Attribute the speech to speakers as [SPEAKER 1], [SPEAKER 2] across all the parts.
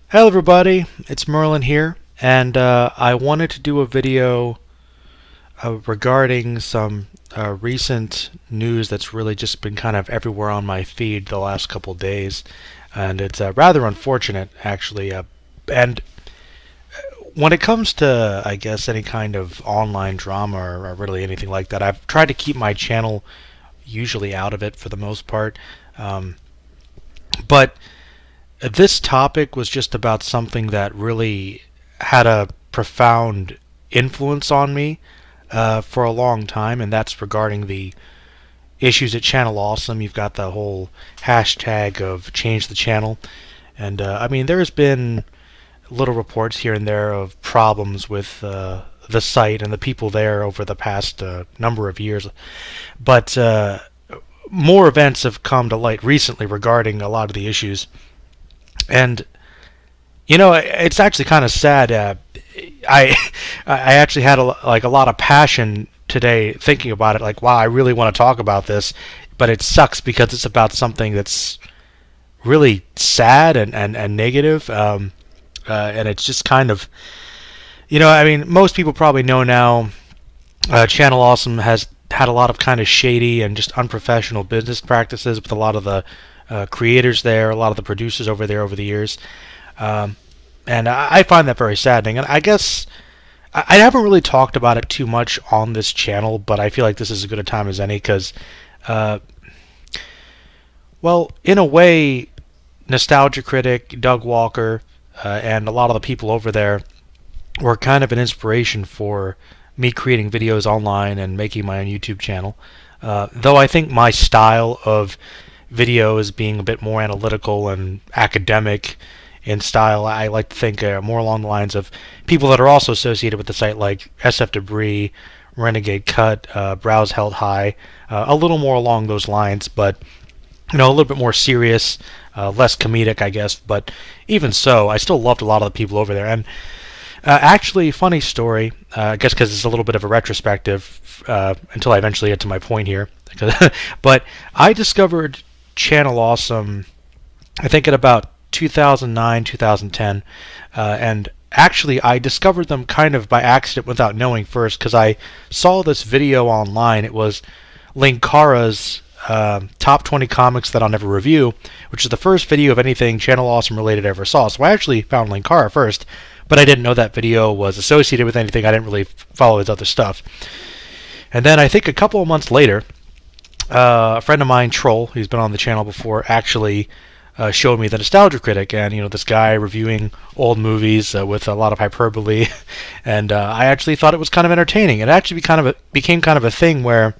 [SPEAKER 1] Hello everybody, it's Merlin here, and I wanted to do a video regarding some recent news that's really just been kind of everywhere on my feed the last couple days, and it's rather unfortunate actually. And when it comes to, I guess, any kind of online drama or really anything like that, I've tried to keep my channel usually out of it for the most part. Um, but This topic was just about something that really had a profound influence on me for a long time, and that's regarding the issues at Channel Awesome. You've got the whole hashtag of change the channel, and I mean, there's been little reports here and there of problems with the site and the people there over the past number of years, but more events have come to light recently regarding a lot of the issues. And it's actually kind of sad. I I actually had a lot of passion today thinking about it. Like, wow, I really want to talk about this, but it sucks because it's about something that's really sad and negative. And it's just kind of, I mean, most people probably know now. Channel Awesome has had a lot of kind of shady and just unprofessional business practices with a lot of the creators there, a lot of the producers over there over the years. Um, and I find that very saddening. And I guess I haven't really talked about it too much on this channel, but I feel like this is as good a time as any because, uh, well, in a way, Nostalgia Critic, Doug Walker, and a lot of the people over there were kind of an inspiration for me creating videos online and making my own YouTube channel. Though I think my style of video is being a bit more analytical and academic in style, I like to think more along the lines of people that are also associated with the site, like SF Debris, Renegade Cut, Browse Held High, a little more along those lines, but a little bit more serious, less comedic, I guess. But even so, I still loved a lot of the people over there. And actually, funny story, I guess because it's a little bit of a retrospective until I eventually get to my point here. But I discovered Channel Awesome, I think, at about 2009, 2010, and actually I discovered them kind of by accident without knowing first because I saw this video online. It was Linkara's top 20 comics that I'll never review, which is the first video of anything Channel Awesome related I ever saw. So I actually found Linkara first, but I didn't know that video was associated with anything. I didn't really follow his other stuff. And then I think a couple of months later, a friend of mine, Troll, who's been on the channel before, actually showed me the Nostalgia Critic, and this guy reviewing old movies with a lot of hyperbole, and I actually thought it was kind of entertaining. It actually became kind of a thing where,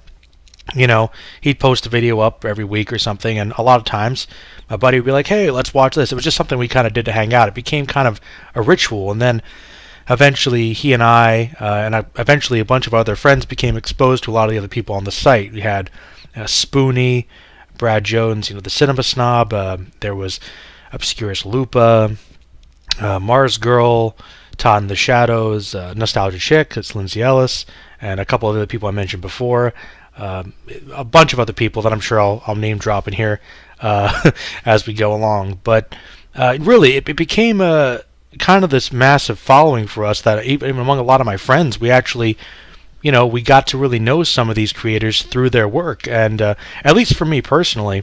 [SPEAKER 1] he'd post a video up every week or something, and a lot of times my buddy would be like, "Hey, let's watch this." It was just something we kind of did to hang out. It became kind of a ritual, and then eventually he and eventually a bunch of other friends became exposed to a lot of the other people on the site. We had Spoonie, Brad Jones, the Cinema Snob. There was Obscurus Lupa, Mars Girl, Todd in the Shadows, Nostalgia Chick, it's Lindsay Ellis, and a couple of other people I mentioned before. A bunch of other people that I'm sure I'll name drop in here as we go along. But really, it became a kind of this massive following for us that even among a lot of my friends, we actually we got to really know some of these creators through their work. And at least for me personally,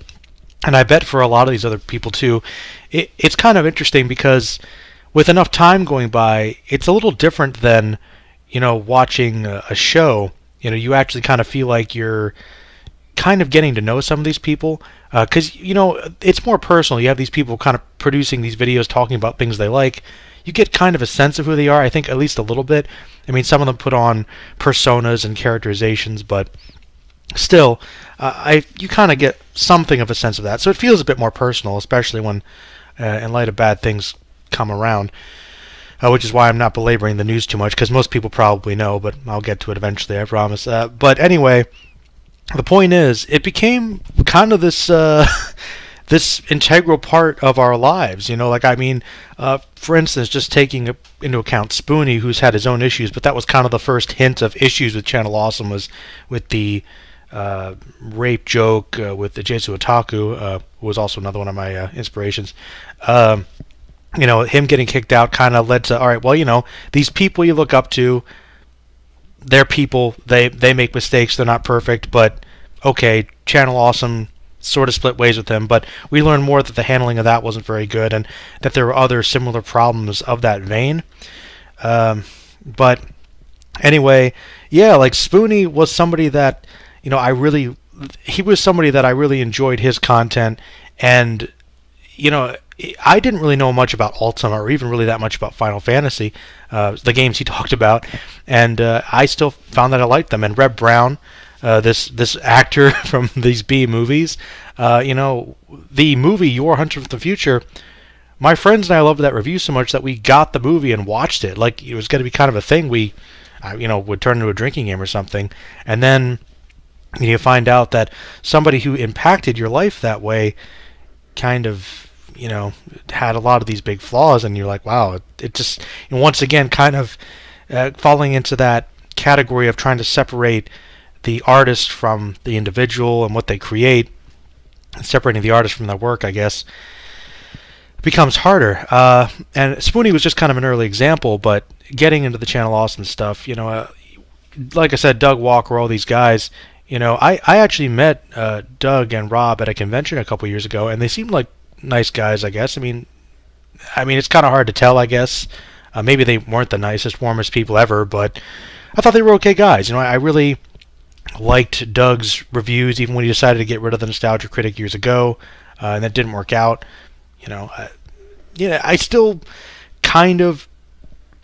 [SPEAKER 1] and I bet for a lot of these other people too, it's kind of interesting because with enough time going by, it's a little different than, watching a show. You actually kind of feel like you're kind of getting to know some of these people because, it's more personal. You have these people kind of producing these videos talking about things they like. You get kind of a sense of who they are, I think, at least a little bit. I mean, some of them put on personas and characterizations, but still, you kind of get something of a sense of that. So it feels a bit more personal, especially when, in light of bad things come around, which is why I'm not belaboring the news too much, because most people probably know, but I'll get to it eventually, I promise. But anyway, the point is, it became kind of this this integral part of our lives. For instance, just taking into account Spoonie, who's had his own issues, but that was kind of the first hint of issues with Channel Awesome, was with the rape joke with the Jesu Otaku, who was also another one of my inspirations. him getting kicked out kind of led to, all right, well, these people you look up to, they're people. They make mistakes. They're not perfect, but okay, Channel Awesome sort of split ways with him. But we learned more that the handling of that wasn't very good, and that there were other similar problems of that vein. But anyway, yeah, like Spoonie was somebody that he was somebody that I really enjoyed his content, and I didn't really know much about Ultima or even really that much about Final Fantasy, the games he talked about, and I still found that I liked them. And Reb Brown, this actor from these B movies, the movie Your Hunter for the Future. My friends and I loved that review so much that we got the movie and watched it. Like it was going to be kind of a thing. We, would turn into a drinking game or something, and then you find out that somebody who impacted your life that way kind of had a lot of these big flaws, and you're like, wow, it just, once again, kind of falling into that category of trying to separate the artist from the individual and what they create, separating the artist from their work, I guess, becomes harder. And Spoonie was just kind of an early example, but getting into the Channel Awesome stuff, like I said, Doug Walker, all these guys, I actually met Doug and Rob at a convention a couple years ago, and they seemed like nice guys, I guess. I mean, it's kind of hard to tell, I guess. Maybe they weren't the nicest, warmest people ever, but I thought they were okay guys. I really liked Doug's reviews, even when he decided to get rid of the Nostalgia Critic years ago, and that didn't work out. I still kind of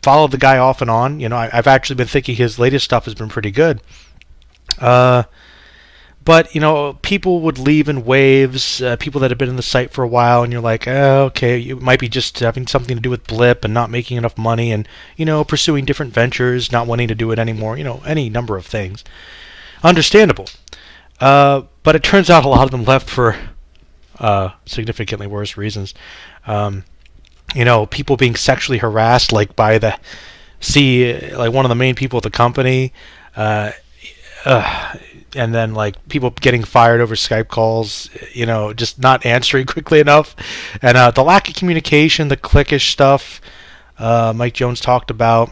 [SPEAKER 1] follow the guy off and on. I've actually been thinking his latest stuff has been pretty good. But, people would leave in waves, people that have been in the site for a while, and you're like, oh, okay, you might be just having something to do with Blip and not making enough money and, pursuing different ventures, not wanting to do it anymore, any number of things. Understandable. But it turns out a lot of them left for significantly worse reasons. People being sexually harassed, like by like one of the main people at the company, and then like people getting fired over Skype calls, just not answering quickly enough, and the lack of communication, the cliquish stuff Mike Jones talked about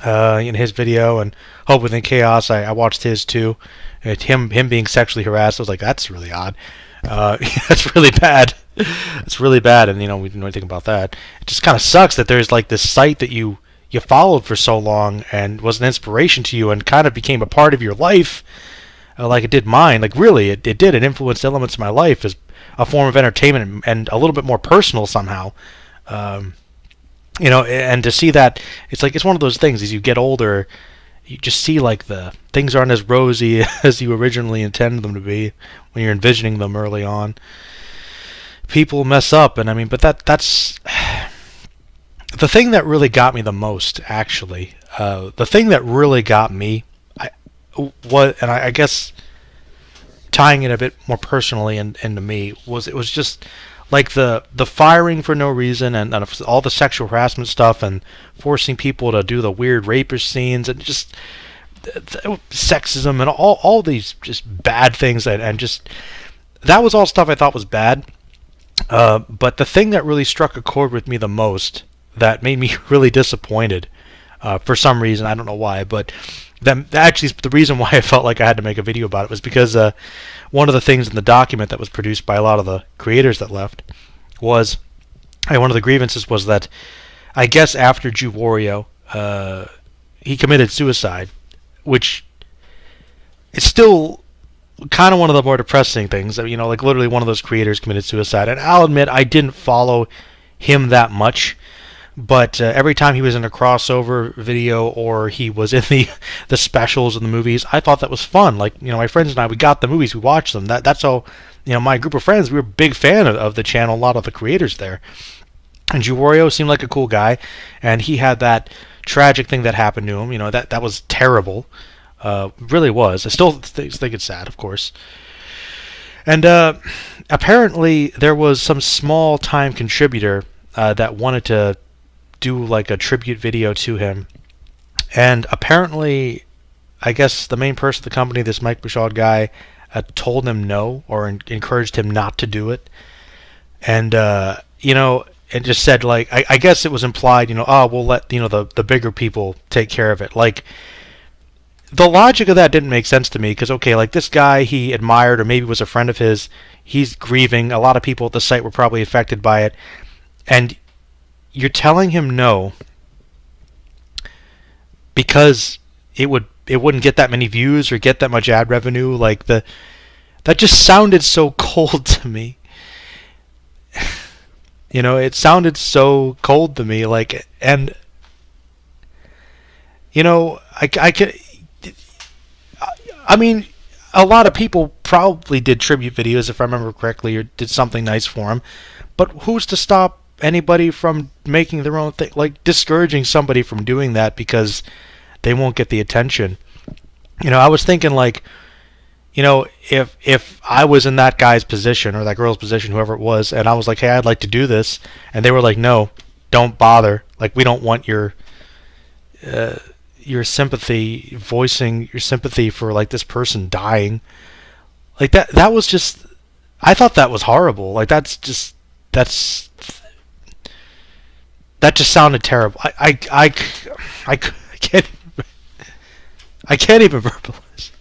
[SPEAKER 1] in his video, and Hope Within Chaos, I watched his too. Him being sexually harassed, I was like, that's really odd. That's really bad. It's really bad, and we didn't know anything about that. It just kind of sucks that there's like this site that you followed for so long and was an inspiration to you and kind of became a part of your life, like it did mine. Like really, it did. It influenced elements of my life as a form of entertainment and a little bit more personal somehow. And to see that, it's like it's one of those things. As you get older, you just see like the things aren't as rosy as you originally intended them to be when you're envisioning them early on. People mess up, and but that's the thing that really got me the most, actually. The thing that really got me, I guess tying it a bit more personally into me, was it was just like the firing for no reason, and all the sexual harassment stuff, and forcing people to do the weird rapish scenes, and just sexism, and all these just bad things, and just that was all stuff I thought was bad. But the thing that really struck a chord with me the most, that made me really disappointed, for some reason, I don't know why, but actually the reason why I felt like I had to make a video about it was because one of the things in the document that was produced by a lot of the creators that left was, one of the grievances was that, I guess after Jew Wario, he committed suicide, which is still kind of one of the more depressing things. Like literally one of those creators committed suicide, and I'll admit I didn't follow him that much, but every time he was in a crossover video or he was in the specials in the movies, I thought that was fun. Like, my friends and I, we got the movies, we watched them. That's all. My group of friends, we were a big fan of the channel, a lot of the creators there. And Jew Wario seemed like a cool guy, and he had that tragic thing that happened to him. That was terrible. Really was. I still think it's sad, of course. And apparently there was some small-time contributor that wanted to do like a tribute video to him. And apparently, I guess the main person of the company, this Mike Bouchard guy, told him no, or encouraged him not to do it. And, and just said like, I guess it was implied, oh, we'll let the bigger people take care of it. Like, the logic of that didn't make sense to me because, okay, like this guy he admired or maybe was a friend of his, he's grieving. A lot of people at the site were probably affected by it, and you're telling him no because it wouldn't get that many views or get that much ad revenue. Like, that just sounded so cold to me. It sounded so cold to me. Like, and I can. I mean, a lot of people probably did tribute videos, if I remember correctly, or did something nice for him. But who's to stop anybody from making their own thing? Like, discouraging somebody from doing that because they won't get the attention. I was thinking, like, if I was in that guy's position or that girl's position, whoever it was, and I was like, hey, I'd like to do this, and they were like, no, don't bother. Like, we don't want your sympathy, voicing your sympathy for like this person dying. Like, that was just, I thought that was horrible. Like, that just sounded terrible. I can't even verbalize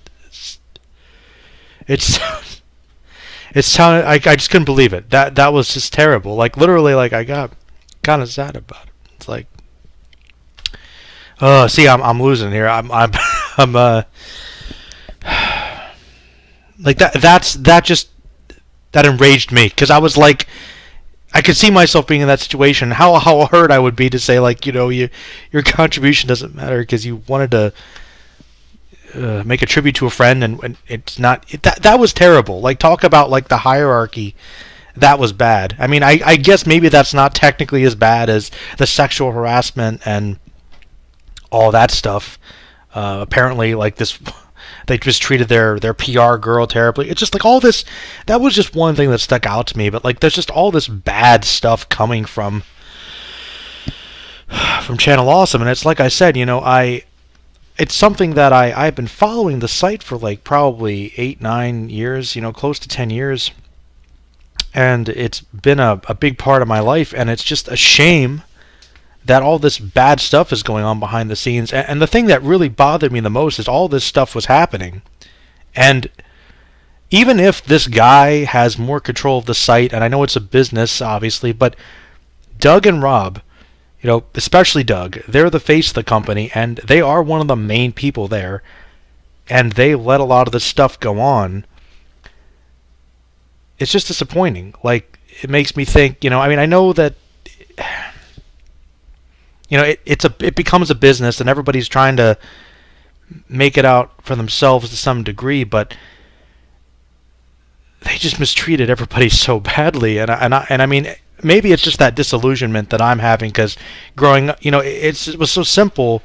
[SPEAKER 1] it. It sounded, I just couldn't believe it. That was just terrible. Like, literally, like, I got kind of sad about it. It's like, see, I'm losing here. I'm like that enraged me because I was like, I could see myself being in that situation. How hurt I would be to say, like, your contribution doesn't matter because you wanted to make a tribute to a friend, and it's not that was terrible. Like, talk about like the hierarchy. That was bad. I mean, I guess maybe that's not technically as bad as the sexual harassment and all that stuff. Apparently, like this, they just treated their PR girl terribly. It's just like all this. That was just one thing that stuck out to me. But like, there's just all this bad stuff coming from Channel Awesome, and it's like I said, it's something that I've been following the site for like probably 8-9 years, close to 10 years, and it's been a big part of my life, and it's just a shame that all this bad stuff is going on behind the scenes. And the thing that really bothered me the most is all this stuff was happening. And even if this guy has more control of the site, and I know it's a business, obviously, but Doug and Rob, especially Doug, they're the face of the company, and they are one of the main people there, and they let a lot of this stuff go on. It's just disappointing. Like, it makes me think, I mean, I know that it becomes a business, and everybody's trying to make it out for themselves to some degree, but they just mistreated everybody so badly, and I mean, maybe it's just that disillusionment that I'm having because growing up, it was so simple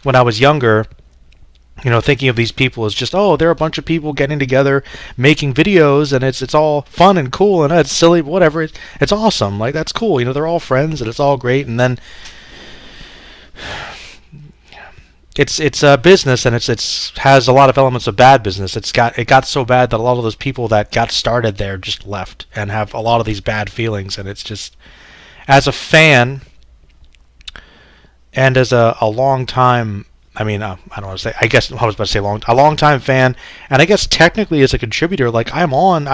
[SPEAKER 1] when I was younger. Thinking of these people as just, oh, they're a bunch of people getting together, making videos, and it's all fun and cool, and it's silly, whatever. It's awesome. Like, that's cool. They're all friends, and it's all great, and then it's a business, and it's has a lot of elements of bad business. It got so bad that a lot of those people that got started there just left and have a lot of these bad feelings. And it's just, as a fan and as a long time, I mean, I don't want to say, I guess I was about to say a long time fan, and I guess technically as a contributor, like I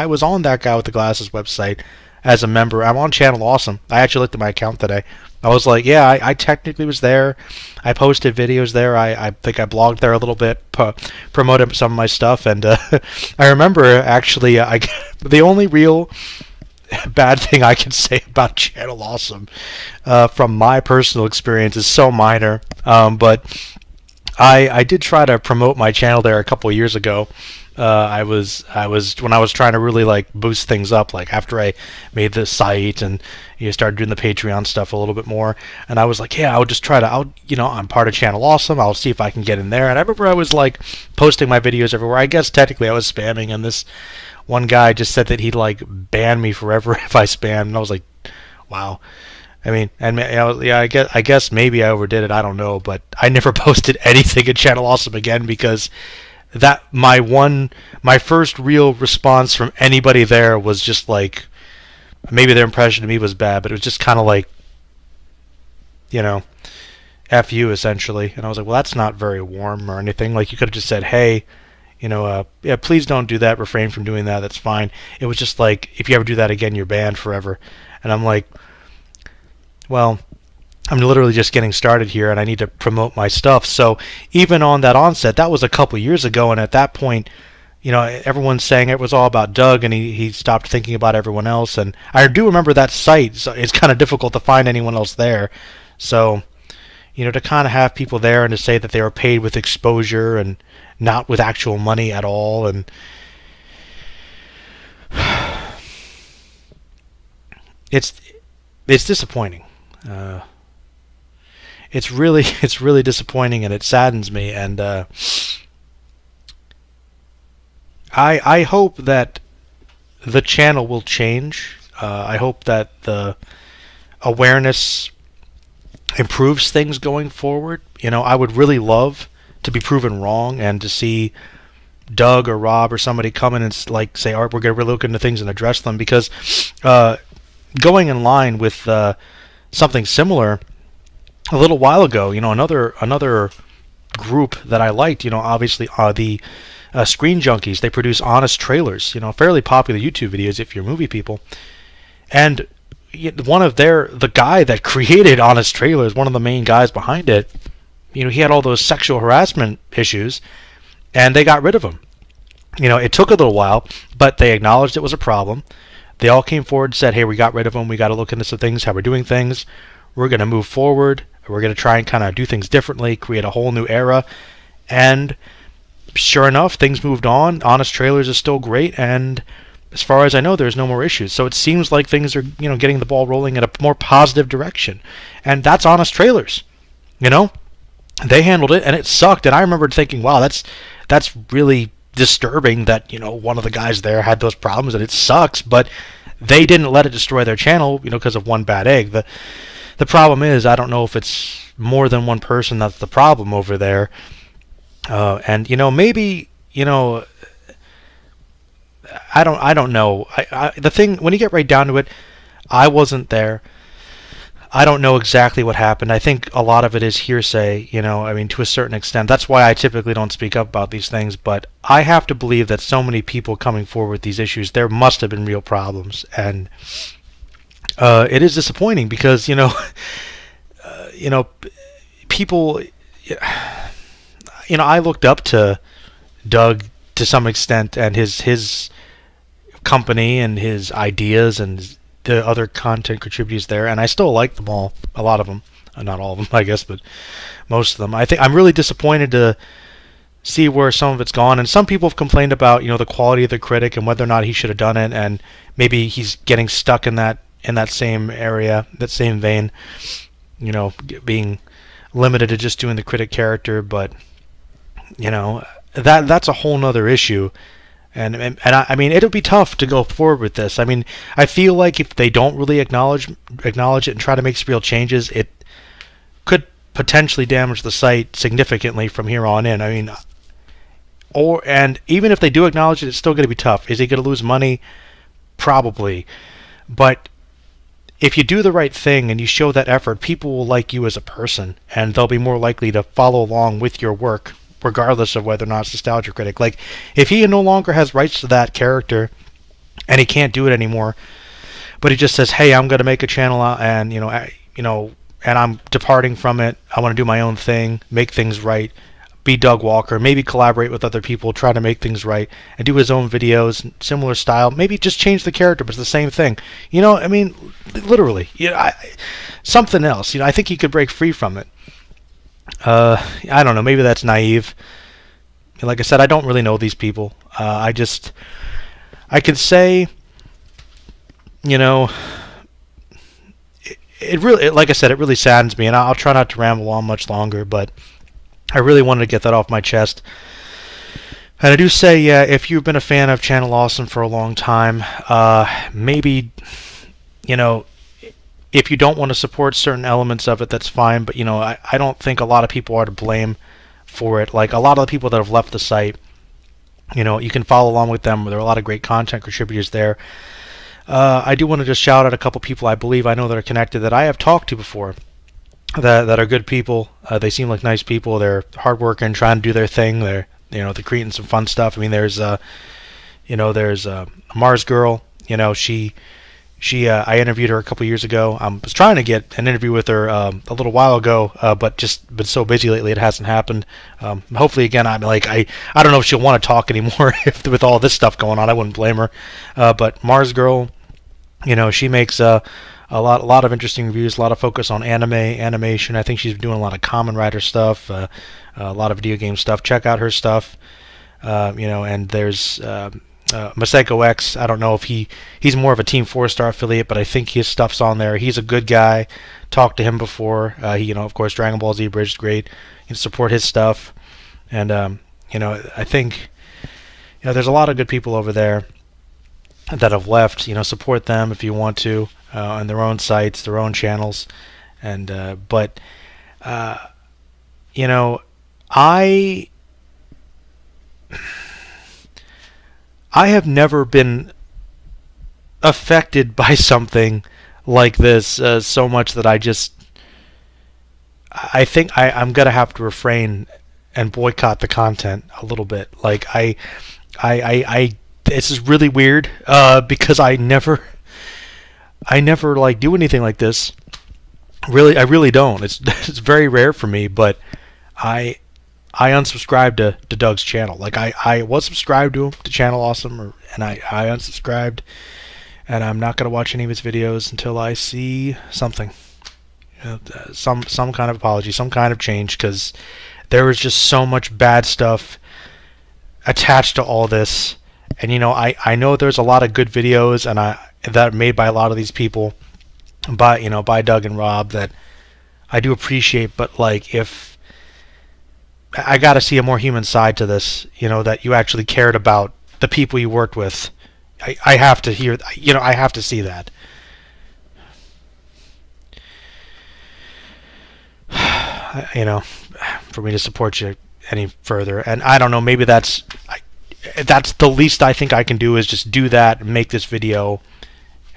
[SPEAKER 1] was on that Guy with the Glasses website as a member. I'm on Channel Awesome. I actually looked at my account today. I was like, yeah, I technically was there. I posted videos there. I think I blogged there a little bit, promoted some of my stuff, and I remember actually the only real bad thing I can say about Channel Awesome from my personal experience is so minor, but I did try to promote my channel there a couple of years ago. I was when I was trying to really like boost things up, like after I made the site and started doing the Patreon stuff a little bit more, and I was like, yeah, I'll just try to, I'm part of Channel Awesome, I'll see if I can get in there. And I remember I was like posting my videos everywhere. I guess technically I was spamming, and this one guy just said that he'd like ban me forever if I spammed, and I was like, wow. I mean, and yeah, I guess maybe I overdid it. I don't know, but I never posted anything at Channel Awesome again because that my first real response from anybody there was just like maybe their impression of me was bad, but it was just kind of like, you know, F you essentially. And I was like, well, that's not very warm or anything. Like, you could have just said, hey, yeah, please don't do that. Refrain from doing that. That's fine. It was just like, if you ever do that again, you're banned forever. And I'm like, well, I'm literally just getting started here, and I need to promote my stuff. So even on that onset, that was a couple years ago, and at that point, everyone's saying it was all about Doug, and he stopped thinking about everyone else. And I do remember that site, so it's kind of difficult to find anyone else there. So, to kind of have people there and to say that they were paid with exposure and not with actual money at all, and it's disappointing. It's really disappointing, and it saddens me. And I hope that the channel will change. I hope that the awareness improves things going forward. I would really love to be proven wrong and to see Doug or Rob or somebody come in and say, all right, we're going to really look into things and address them, because going in line with something similar a little while ago, another group that I liked, obviously the Screen Junkies. They produce honest trailers, fairly popular YouTube videos if you're movie people. And the guy that created Honest Trailers, one of the main guys behind it, he had all those sexual harassment issues, and they got rid of him. It took a little while, but they acknowledged it was a problem. They all came forward and said, hey, we got rid of him. We got to look into some things, how we're doing things. We're going to move forward. We're going to try and kind of do things differently, create a whole new era. And sure enough, things moved on. Honest Trailers is still great, and as far as I know, there's no more issues. So it seems like things are, getting the ball rolling in a more positive direction. And that's Honest Trailers. They handled it, and it sucked. And I remember thinking, wow, that's really disturbing that, one of the guys there had those problems, and it sucks. But they didn't let it destroy their channel, because of one bad egg. The problem is, I don't know if it's more than one person that's the problem over there. And maybe, I don't know. The thing, when you get right down to it, I wasn't there. I don't know exactly what happened. I think a lot of it is hearsay, to a certain extent. That's why I typically don't speak up about these things, but I have to believe that so many people coming forward with these issues, there must have been real problems. And it is disappointing because, people, I looked up to Doug to some extent, and his company and his ideas and the other content contributors there, and I still like them all, a lot of them, not all of them, I guess, but most of them. I think I'm really disappointed to see where some of it's gone, and some people have complained about the quality of the critic and whether or not he should have done it, and maybe he's getting stuck in that same area, that same vein, being limited to just doing the critic character. But that's a whole nother issue. And I mean, it'll be tough to go forward with this. I mean, I feel like if they don't really acknowledge it and try to make some real changes, it could potentially damage the site significantly from here on in. I mean, and even if they do acknowledge it, it's still going to be tough. Is he going to lose money? Probably. But if you do the right thing and you show that effort, people will like you as a person, and they'll be more likely to follow along with your work, regardless of whether or not it's Nostalgia Critic. Like, if he no longer has rights to that character and he can't do it anymore, but he just says, hey, I'm going to make a channel and and I'm departing from it, I want to do my own thing, make things right, be Doug Walker, maybe collaborate with other people, try to make things right, and do his own videos, similar style, maybe just change the character, but it's the same thing. I mean, literally, something else. I think he could break free from it. I don't know, maybe that's naive. Like I said, I don't really know these people. I can say, it really, like I said, it really saddens me, and I'll try not to ramble on much longer, but I really wanted to get that off my chest. And I do say, yeah, if you've been a fan of Channel Awesome for a long time, maybe, if you don't want to support certain elements of it, that's fine. But, I don't think a lot of people are to blame for it. Like, a lot of the people that have left the site, you can follow along with them. There are a lot of great content contributors there. I do want to just shout out a couple people I believe I know that are connected that I have talked to before that are good people. They seem like nice people. They're hardworking, trying to do their thing. They're creating some fun stuff. I mean, there's Mars Girl. She I interviewed her a couple years ago. I was trying to get an interview with her a little while ago, but just been so busy lately it hasn't happened. Hopefully again, I don't know if she'll want to talk anymore with all this stuff going on. I wouldn't blame her. But Mars Girl, she makes a lot of interesting reviews, a lot of focus on animation. I think she's doing a lot of Kamen Rider stuff, a lot of video game stuff. Check out her stuff. And there's Maseko X. I don't know if he's more of a Team 4-Star affiliate, but I think his stuff's on there. He's a good guy. Talked to him before. Of course, Dragon Ball Z Bridge is great. You can support his stuff. And, I think, there's a lot of good people over there that have left. Support them if you want to on their own sites, their own channels. And, I have never been affected by something like this so much that I think I'm gonna have to refrain and boycott the content a little bit. Like this is really weird because I never like do anything like this. Really, I really don't. It's it's very rare for me, but I unsubscribed to Doug's channel. Like I was subscribed to him, to Channel Awesome, and I unsubscribed, and I'm not gonna watch any of his videos until I see something, some kind of apology, some kind of change, because there was just so much bad stuff attached to all this, and I know there's a lot of good videos that are made by a lot of these people, by Doug and Rob, that I do appreciate, but like if I got to see a more human side to this, that you actually cared about the people you worked with. I have to hear, I have to see that. For me to support you any further. And I don't know, maybe that's the least I think I can do, is just do that and make this video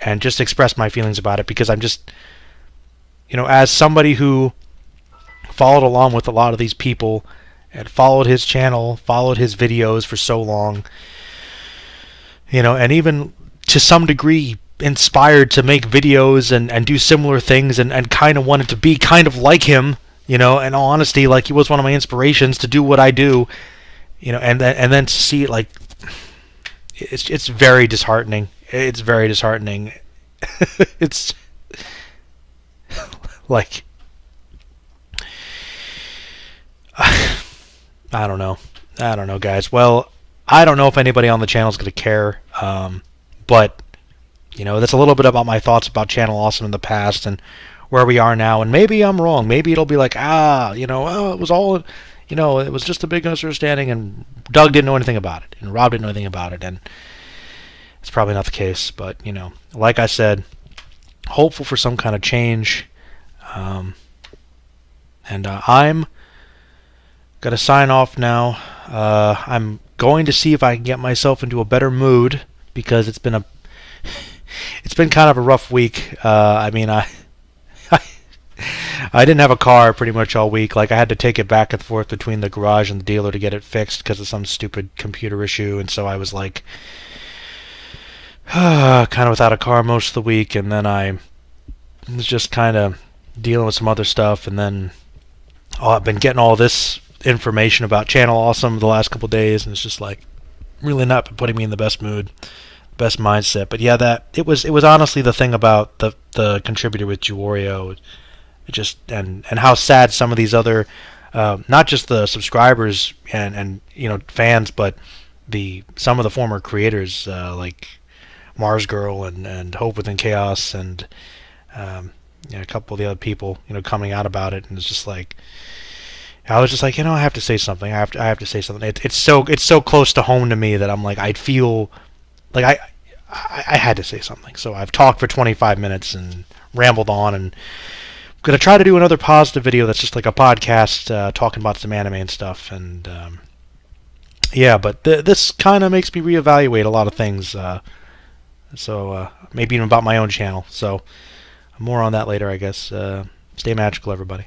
[SPEAKER 1] and just express my feelings about it, because I'm just, as somebody who followed along with a lot of these people and followed his channel, followed his videos for so long, and even to some degree inspired to make videos and do similar things, and kind of wanted to be kind of like him, in all honesty, like he was one of my inspirations to do what I do, and then to see it, like, it's very disheartening. It's very disheartening. It's like, I don't know, guys. Well, I don't know if anybody on the channel is going to care, but that's a little bit about my thoughts about Channel Awesome in the past and where we are now. And maybe I'm wrong. Maybe it'll be like, it was all, it was just a big misunderstanding, and Doug didn't know anything about it, and Rob didn't know anything about it, and it's probably not the case. But like I said, hopeful for some kind of change. I'm gonna sign off now. I'm going to see if I can get myself into a better mood, because it's been kind of a rough week. I didn't have a car pretty much all week. Like, I had to take it back and forth between the garage and the dealer to get it fixed because of some stupid computer issue, and so I was like kind of without a car most of the week, and then I was just kind of dealing with some other stuff, and then I've been getting all this information about Channel Awesome the last couple days, and it's just like really not been putting me in the best mood, best mindset. But yeah, that it was honestly the thing about the contributor with Juwario, just and how sad some of these other, not just the subscribers and fans, but some of the former creators like Mars Girl and Hope Within Chaos and a couple of the other people coming out about it, and it's just like, I was just like, I have to say something. I have to say something. It's so close to home to me that I'm like, I'd feel like I had to say something. So I've talked for 25 minutes and rambled on, and I'm gonna try to do another positive video that's just like a podcast talking about some anime and stuff. And yeah, but this kind of makes me reevaluate a lot of things So maybe even about my own channel. So more on that later, I guess. Stay magical, everybody.